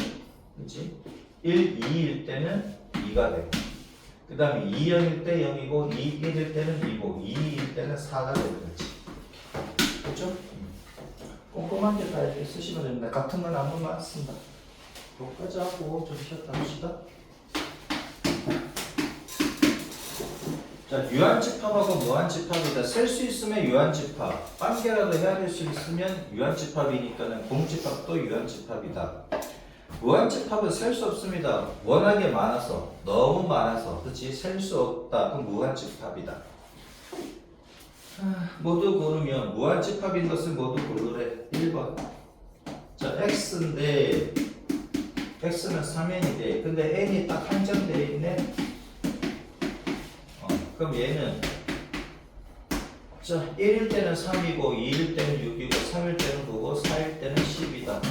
그치? 1, 2일 때는 2가 되고 그 다음에 2, 0일 때 0이고 2, 1일 때는 2고 2일 때는 4가 되는 거지. 그렇죠? 꼼꼼하게 다 이렇게 쓰시면 됩니다. 같은 건 아무 말 안 씁니다. 여기까지 하고 좀 쉬었다 합시다. 자, 유한집합하고 무한집합이다. 셀 수 있으면 유한집합, 빵개라도 해야 될 수 있으면 유한집합이니까는 공집합도 유한집합이다. 무한집합은 셀 수 없습니다. 워낙에 많아서, 너무 많아서, 그렇지? 셀 수 없다. 그럼 무한집합이다. 모두 고르면 무한집합인 것을 모두 고르래. 1번. 자, x인데 x는 3n이 돼. 근데 n이 딱 한정되어 있네. 그럼 얘는 자 1일 때는 3이고 2일 때는 6이고 3일 때는 9고 4일 때는 10이다.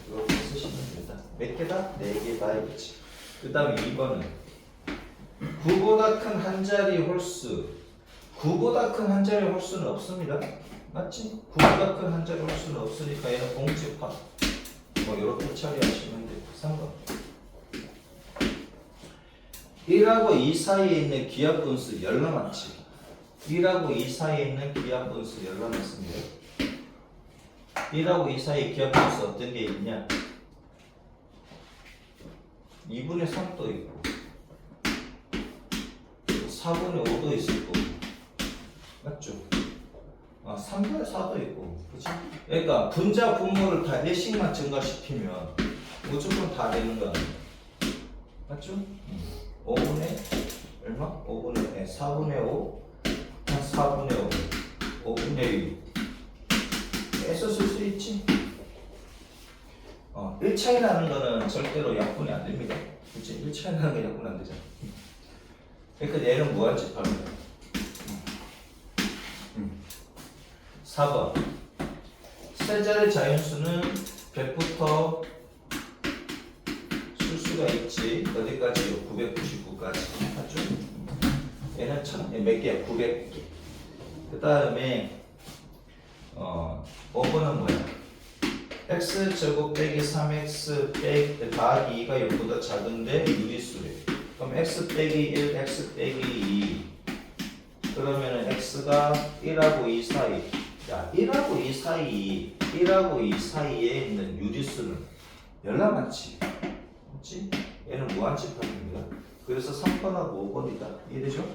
이렇게 쓰시면 됩니다. 몇 개다? 4개다 이거지. 그 다음에 2번은 9보다 큰 한 자리 홀수. 9보다 큰 한 자리 홀수는 없습니다. 맞지? 9보다 큰 한 자리 홀수는 없으니까 얘는 공집합. 뭐 이렇게 처리하시면 돼요. 3번. 1하고 2 사이에 있는 기하분수 열람합치. 1하고 2 사이에 있는 기하분수 열람했습니다. 1하고 2 사이에 기하분수 어떤 게 있냐? 2분의 3도 있고 4분의 5도 있을 거고 맞죠? 3분의 4도 있고 그치? 그러니까 분자 분모를 다 1씩만 증가시키면 무조건 다 되는 거 아니에요? 맞죠? 5분의 얼마? 5분의 4분의 5 4분의 5 5분의 6 애써 쓸 수 있지? 1차이 나는 거는 절대로 약분이 안 됩니다. 그치? 1차이 나는 거 약분 안 되잖아. 그러니까 얘는 무한집합이다. 4번 세 자리 자연수는 100부터 쓸 수가 있지. 어디까지요? 999까지. 맞죠? 얘는 몇 개야? 900개. 그 다음에 5번은 뭐야? x제곱 빼기 3x 빼기 더하기 2가 0보다 작은데 유리수래. 그럼 x 빼기 1, x 빼기 2. 그러면은 x가 1하고 2 사이. 야, 1하고 2 사이, 1하고 2 사이에 있는 유리수는 열나 많지. 그렇지? 얘는 무한집합입니다. 그래서 3번하고 5번이다. 이해되죠?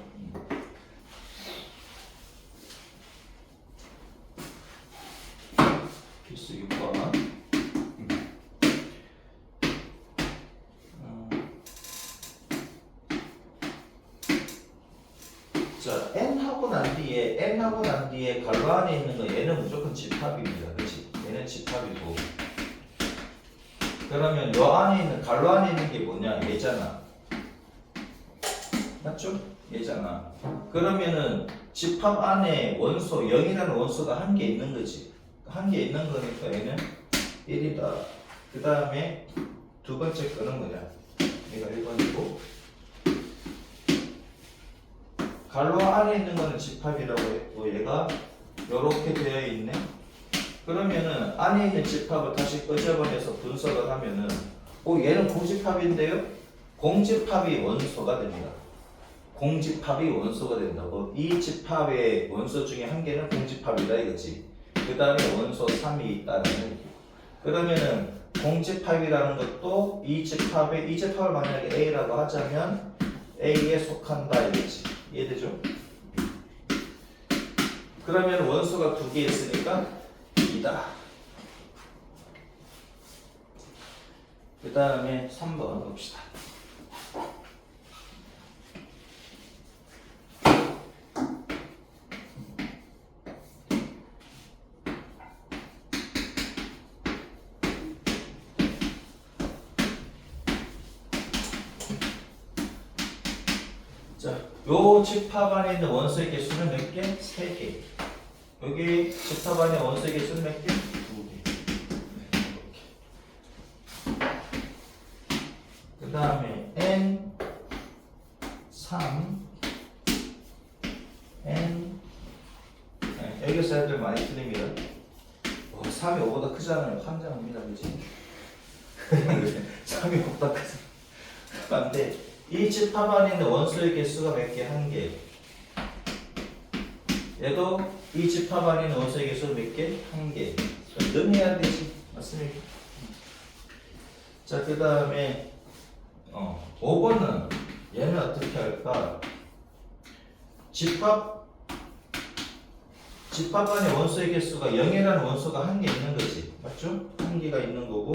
필수 6번. 자, n하고 난 뒤에 괄호 안에 있는 거 얘는 무조건 집합입니다. 그렇지? 얘는 집합이고. 그러면 요 안에 있는 괄호 안에 있는 게 뭐냐? 얘잖아. 맞죠? 얘잖아. 그러면은 집합 안에 원소 0이라는 원소가 한 개 있는 거지. 한 개 있는 거니까 얘는 1이다. 그 다음에 두 번째 거는 뭐냐? 얘가 1번이고 괄호 안에 있는 거는 집합이라고 했고 얘가 요렇게 되어 있네. 그러면은 안에 있는 집합을 다시 끄집어내서 분석을 하면은 얘는 공집합인데요? 공집합이 원소가 됩니다. 공집합이 원소가 된다고. 이 집합의 원소 중에 한 개는 공집합이다 이거지. 그 다음에 원소 3이 있다는 얘기. 그러면은 공집합이라는 것도 이 집합을 만약에 A라고 하자면 A에 속한다 이거지. 이해되죠? 그러면 원소가 두 개 있으니까 2다. 그 다음에 3번 봅시다. 자, 요 집합 안에 있는 원소의 개수는 몇 개? 3개. 여기 집합 안에 원소의 개수는 몇 개? 2개. 그 다음에 n 3 n 여기서 애들 많이 틀립니다. 3이 5보다 크잖아요. 환장합니다. 그치? 3이 5보다 크잖아. 안 돼. 이 집합 안에 있는 원소의 개수가 몇 개? 한 개. 얘도 이 집합 안에 있는 원소의 개수가 몇 개? 한 개. 능해야 되지. 맞습니까? 자, 그 다음에 5번은 얘는 어떻게 할까? 집합 안에 원소의 개수가 0이라는 원소가 한 개 있는 거지. 맞죠? 한 개가 있는 거고.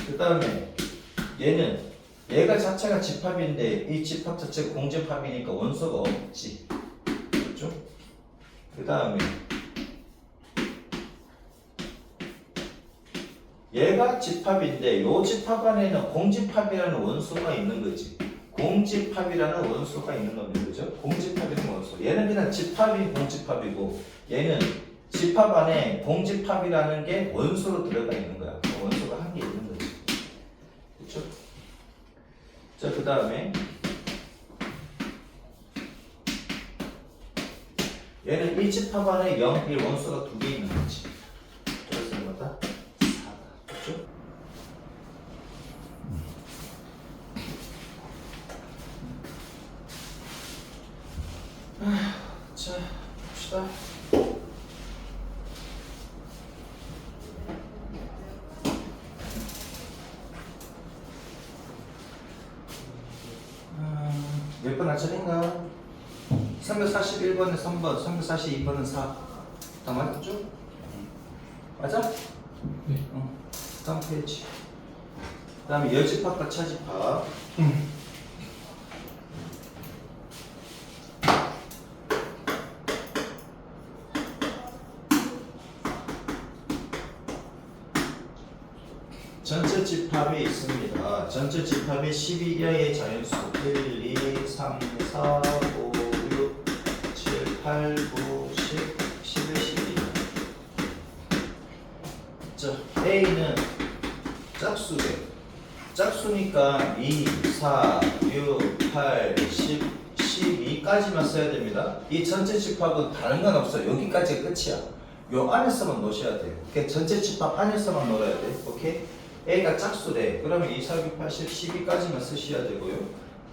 그 다음에 얘가 자체가 집합인데 이 집합 자체가 공집합이니까 원소가 없지. 맞죠? 그 다음에 얘가 집합인데 요 집합 안에는 공집합이라는 원소가 있는 거지. 공집합이라는 원소가 있는 겁니다. 그죠? 공집합이라는 원소. 얘는 그냥 집합이 공집합이고 얘는 집합 안에 공집합이라는 게 원소로 들어가 있는 거야. 원소가 한 개 있는 거지. 그렇죠? 자, 그 다음에 얘는 이 집합 안에 0, 1 원소가 두 개 있는 거지. 그래서 뭐다? 4다. 그렇죠? 자, 봅시다. 몇 번 할차례인가? 341번에 3번, 342번은 4. 다 맞았죠? 맞아? 네. 다음 페이지. 그 다음에 여집합과 차집합. 전체 집합이 있습니다. 전체 집합이 12 이하의 자연수 1, 2, 3, 4, 5, 6, 7, 8, 9, 10, 11, 12. 자, A는 짝수래. 짝수니까 2, 4, 6, 8, 10, 12까지만 써야 됩니다. 이 전체 집합은 다른 건 없어요. 여기까지가 끝이야. 요 안에서만 놓으셔야 돼요. 그러니까 전체 집합 안에서만 놓아야 돼. 오케이? A가 짝수래. 그러면 2, 4, 6, 8, 10, 12까지만 쓰셔야 되고요.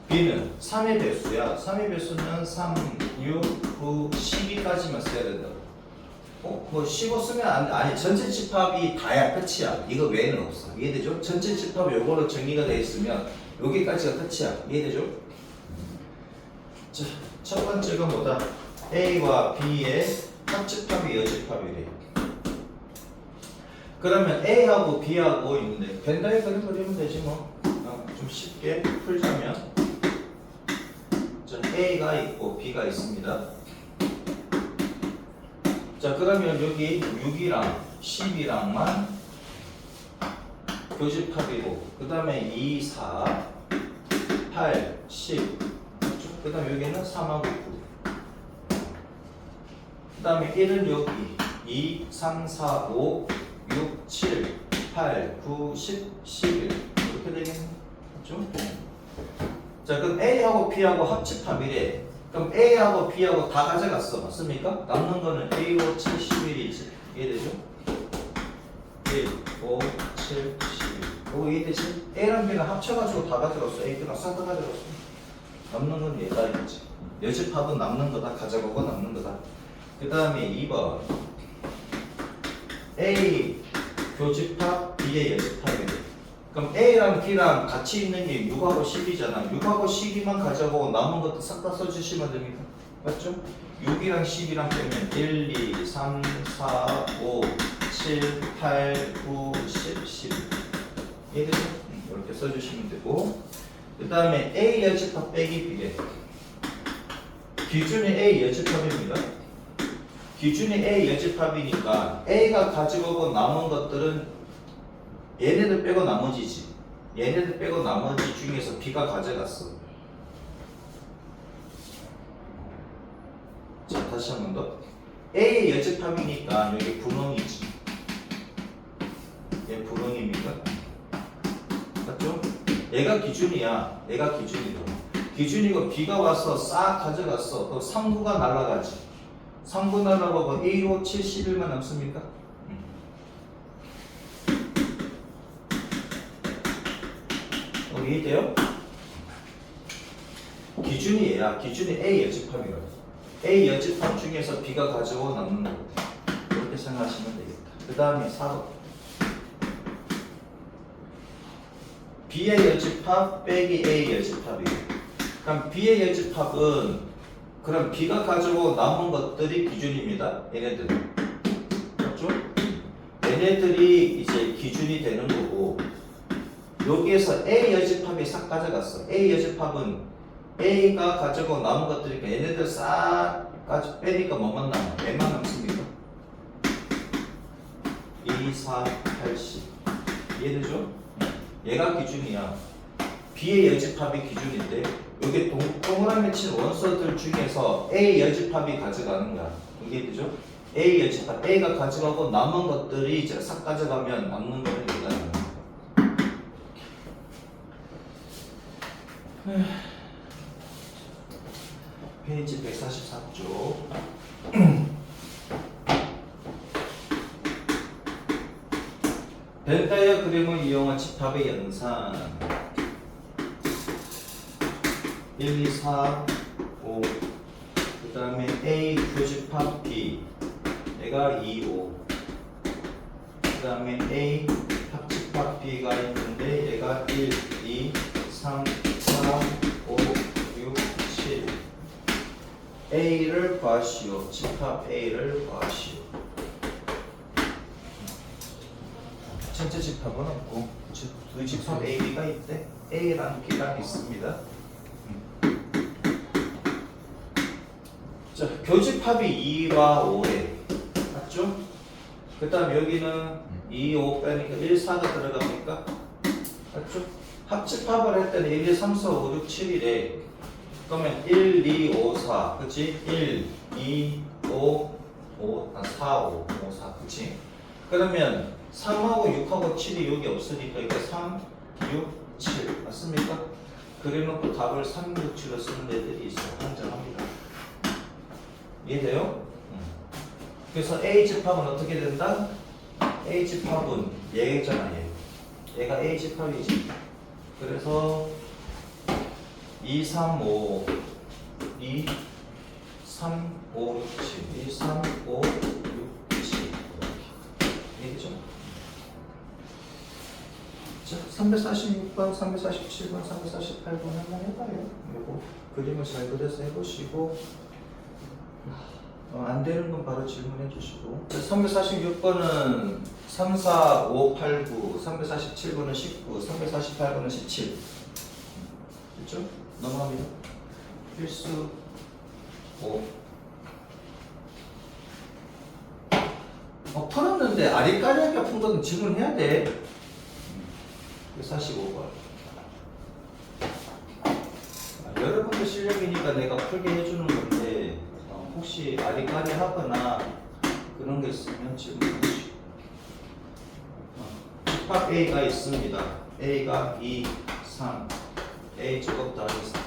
B는 3의 배수야. 3의 배수는 3, 6, 9, 12까지만 써야 된다고. 뭐 15 쓰면 안 돼. 아니, 전체 집합이 다야. 끝이야. 이거 외에는 없어. 이해되죠? 전체 집합 요거로 정리가 되어 있으면 여기까지가 끝이야. 이해되죠? 자, 첫 번째가 뭐다? A와 B의 합집합이 여집합이래. 그러면 A하고 B하고 있는데 벤다이 그림 그리면 되지 뭐. 좀 쉽게 풀자면 자, A가 있고 B가 있습니다. 자, 그러면 여기 6이랑 10이랑만 교집합이고 그 다음에 2, 4, 8, 10 그 다음에 여기는 3하고 9 그 다음에 1은 여기 2, 3, 4, 5 6, 7, 8, 9, 10, 11 이렇게 되겠네. 그렇죠? 자, 그럼 A하고 B하고 합집합이래. 그럼 A하고 B하고 다 가져갔어. 맞습니까? 남는 거는 A, 5, 7, 11이지. 이해되죠? 1, 5, 7, 11 이거 이해되지? A랑 B랑 합쳐가지고 다 가져갔어. A, B랑 싹 다 가져갔어. 남는 건 얘가 있지. 여집합은 남는 거다. 가져가고 남는 거다. 그 다음에 2번 A 교집합, B의 여집합이래. 그럼 A랑 B랑 같이 있는 게 6하고 10이잖아. 6하고 12만 가져가고 남은 것도 싹 다 써주시면 됩니다. 맞죠? 6이랑 10이랑 빼면 1, 2, 3, 4, 5, 7, 8, 9, 10, 11 이해되죠? 이렇게 써주시면 되고 그 다음에 A 여집합 빼기 B래. 기준이 A 여집합입니다. 기준이 A 여집합이니까 A가 가지고 온 남은 것들은 얘네들 빼고 나머지지. 얘네들 빼고 나머지 중에서 B가 가져갔어. 자, 다시 한 번 더. A 여집합이니까 여기 분홍이지. 얘 분홍입니다. 맞죠? 얘가 기준이야. 얘가 기준이고. 기준이고 B가 와서 싹 가져갔어. 그럼 3구가 날아가지. 3구 날아가고 1, 5, 7, 11만 남습니까? 이해돼요? 기준이 얘야. 기준이 A 여집합이라고. A 여집합 중에서 B가 가지고 남는 거. 이렇게 생각하시면 되겠다. 그 다음에 4번. B의 여집합 빼기 A 여집합이에요. 그럼 B의 여집합은 그럼 B가 가지고 남은 것들이 기준입니다. 얘네들은. 맞죠? 얘네들이 이제 기준이 되는 거고 여기에서 A 여집합이 싹 가져갔어. A 여집합은 A가 가지고 남은 것들이니까 얘네들 싹 빼니까 뭐만 남아? 얘만 남습니까? 2, 4, 8, 10 이해되죠? 얘가 기준이야. B의 여집합이 기준인데 여기 동그라미 친 원소들 중에서 A 여집합이 가져가는 거야. 이해되죠? A 여집합 A가 가져가고 남은 것들이 이제 싹 가져가면 남는 거는 여기다 남는 거야. 페이지 144쪽. 벤 다이어그램을 이용한 집합의 연산 1, 2, 4, 5. 그 다음에 A 교집합 B 얘가 2, 5. 그 다음에 A 합집합 B가 있는데 얘가 1, 2, 3, 4, 5, 6, 7. A를 구하시오. 집합 A를 구하시오. 전체 집합은 없고 두 집합 A, B가 있대. A랑 B랑 있습니다. 자, 교집합이 2와 5래. 맞죠? 그 다음 여기는 2, 5 빼니까 1, 4가 들어갑니까? 맞죠? 합집합을 할 때는 1, 2, 3, 4, 5, 6, 7이래. 그러면 1, 2, 5, 4. 그치? 1, 2, 5, 4, 5, 4. 그치? 그러면 3하고 6하고 7이 여기 없으니까 이거 3, 6, 7 맞습니까? 그래놓고 답을 3, 6, 7로 쓰는 애들이 있어요. 한정합니다. 이해돼요? 그래서 A집합은 어떻게 된다? A집합은 얘잖아 얘. 얘가 A집합이지. 그래서 2, 3, 5 2, 3, 5, 6, 7 2, 3, 5, 6, 7 이해되죠? 자, 346번, 347번, 348번 한번 해봐요. 요거 그림을 잘 그려서 해보시고 안 되는 건 바로 질문해 주시고. 346번은 3, 4, 5, 8, 9 347번은 19 348번은 17 됐죠? 넘어갑니다. 필수 5 풀었는데 아리까리하게 푼 거는 질문해야 돼. 45번. 여러분들 실력이니까 내가 풀게 해주는 건데 혹시 아리까리 하거나 그런 게 있으면 질문해 주시고. 집합 A가 있습니다. A가 2, 3 A 제곱 더하기 4.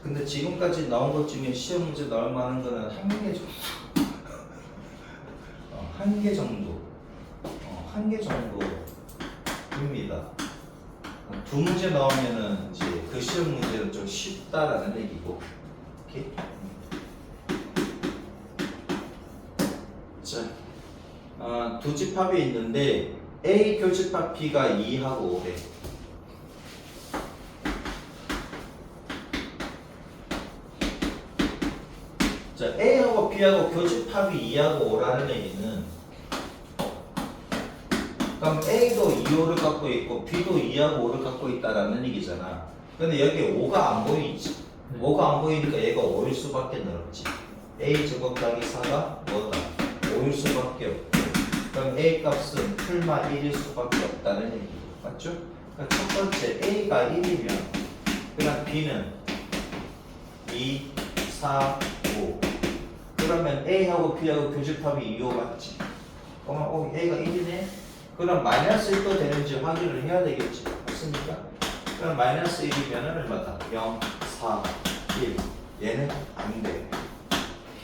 근데 지금까지 나온 것 중에 시험 문제 나올 만한 거는 한 개 정도. 한 개 정도. 한 개 정도입니다. 두 문제 나오면은 이제 그 시험 문제는 좀 쉽다라는 얘기고. 오케이? 자, 두 집합이 있는데 A 교집합 B가 2하고 5래. 자, A하고 B하고 교집합이 2하고 5라는 얘기는 그럼 A도 2, 5를 갖고 있고 B도 2하고 5를 갖고 있다라는 얘기잖아. 근데 여기 5가 안 보이지. 5가 안 보이니까 얘가 5일 수밖에 없지. A 제곱 더하기 4가 뭐다? 5일 수밖에 없고. 그럼 A 값은 풀마 1일 수밖에 없다는 얘기고. 맞죠? 그러니까 첫 번째 A가 1이면 그냥 B는 2, 4, 5. 그러면 A하고 B하고 교집합이 2, 5 맞지? 그러면 A가 1이네? 그럼 마이너스 1도 되는지 확인을 해야 되겠지. 맞습니까? 그럼 마이너스 1이면 얼마다? 0, 4, 1. 얘는 안 돼.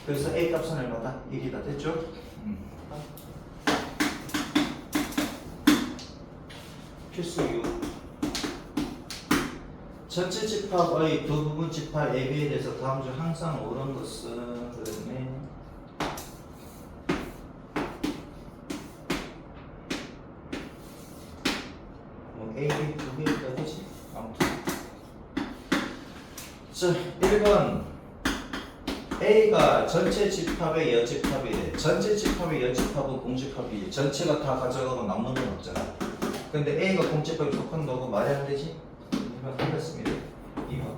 그래서 A 값은 얼마다? 1이다. 됐죠? 필수 6. 전체 집합의 두 부분 집합 AB에 대해서 다음 중 항상 옳은 것은 그랬네. 뭐 A, B 두 개니까 되지. 아무튼 자 1번 A가 전체 집합의 여집합이래. 전체 집합의 여집합은 공집합이지. 전체가 다 가져가고 남는 건 없잖아. 근데 A가 공집합에 속한다고 말이 안 되지? 이만 틀렸습니다. 2번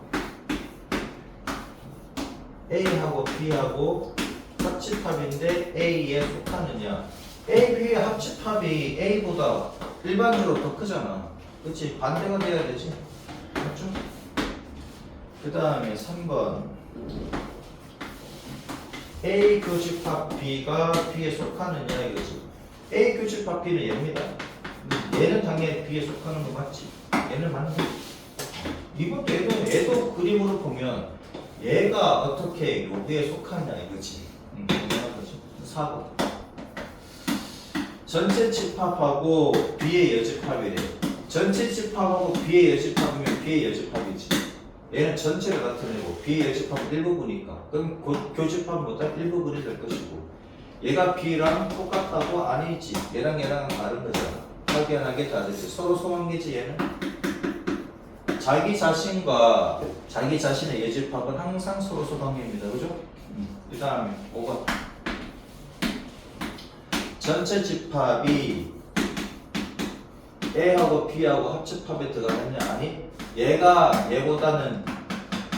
A하고 B하고 합집합인데 A에 속하느냐? A, B의 합집합이 A보다 일반적으로 더 크잖아. 그치? 반대가 돼야 되지. 맞죠? 그 다음에 3번 A 교집합 B가 B에 속하느냐 이거지. A 교집합 B는 얘입니다. 얘는 당연히 B에 속하는 거 맞지? 얘는 맞는 거. 이것도 얘도 그림으로 보면 얘가 어떻게 여기에 속하냐 이거지. 당연한 거지. 4번 전체 집합하고 B의 여집합이래. 전체 집합하고 B의 여집합이면 B의 여집합이지. 얘는 전체를 나타내고 B의 여집합은 일부분이니까 그럼 교집합보다 일부분이 될 것이고 얘가 B랑 똑같다고 아니지. 얘랑 다른 거잖아. 확연하게 다르지. 서로 소관계지 얘는. 자기 자신과 자기 자신의 여집합은 항상 서로 소관계입니다. 그죠? 그 다음에 5번 전체 집합이 A하고 B하고 합집합에 들어가느냐? 아니 얘가 얘보다는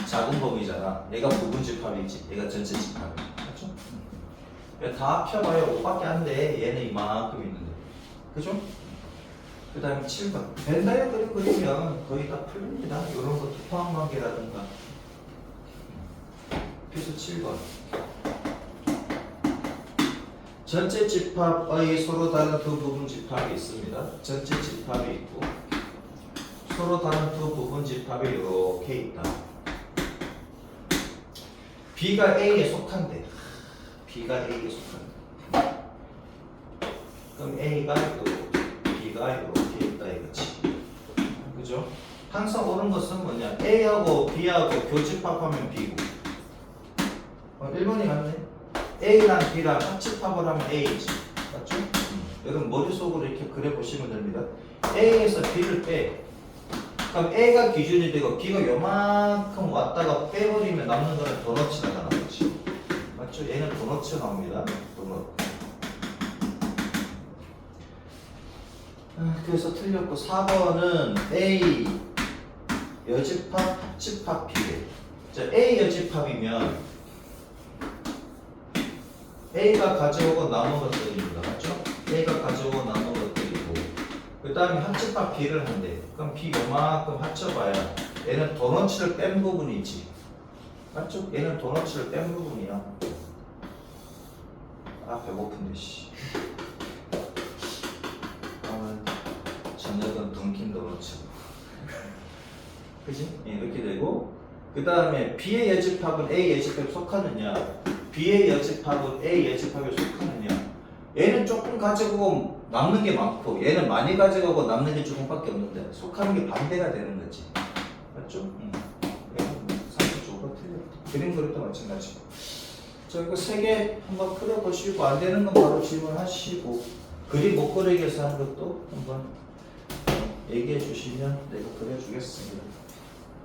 작은 범위잖아. 얘가 부분 집합이지. 얘가 전체 집합이지. 맞죠? 다 합쳐봐요. 5밖에 안 돼. 얘는 이만큼 있는데. 그죠? 그 다음에 7번. 벤다이어그램 그리면 거의 다 풀립니다. 이런 거 포함관계라든가. 그래서 7번. 전체 집합의 서로 다른 두 부분 집합이 있습니다. 전체 집합이 있고 서로 다른 두 부분 집합이 이렇게 있다. B가 A에 속한대. B가 A에 속한대. 그럼 A가 B가 이렇게 있다 이거지. 그죠? 항상 옳은 것은 뭐냐? A하고 B하고 교집합하면 B고 1번이 맞네. A랑 B랑 합집합을 하면 A지. 맞죠? 여러분 머릿속으로 이렇게 그려보시면 됩니다. A에서 B를 빼. 그럼 A가 기준이 되고 B가 요만큼 왔다가 빼버리면 남는 거는 도너츠가 나가는 거지. 맞죠? 얘는 도너츠 나옵니다. 도너츠. 그래서 틀렸고 4번은 A 여집합 합집합 비례. 자, A 여집합이면 A가 가져오고 남은 것들입니다. 맞죠? A가 가져오고 남은 것들이고 그 다음에 합집합 B를 한대. 그럼 B 요만큼 합쳐봐야 얘는 도너츠를 뺀 부분이지. 맞죠? 얘는 도너츠를 뺀 부분이야. 아 배고픈데 씨. 저녁은 던킨 도너츠. 그지? 이렇게 되고 그 다음에 B의 여집합은 A 여집합에 속하느냐 B의 여집합은 A 여집합에 속하느냐 얘는 조금 가져가고 남는 게 많고 얘는 많이 가져가고 남는 게 조금밖에 없는데 속하는 게 반대가 되는 거지. 맞죠? 35가 틀렸다. 그림 그릇도 마찬가지고 자 이거 3개 한번 그려보시고 안 되는 건 바로 질문하시고 그림 못 그리게 해서 하는 것도 한번 얘기해 주시면 내가 그려주겠습니다.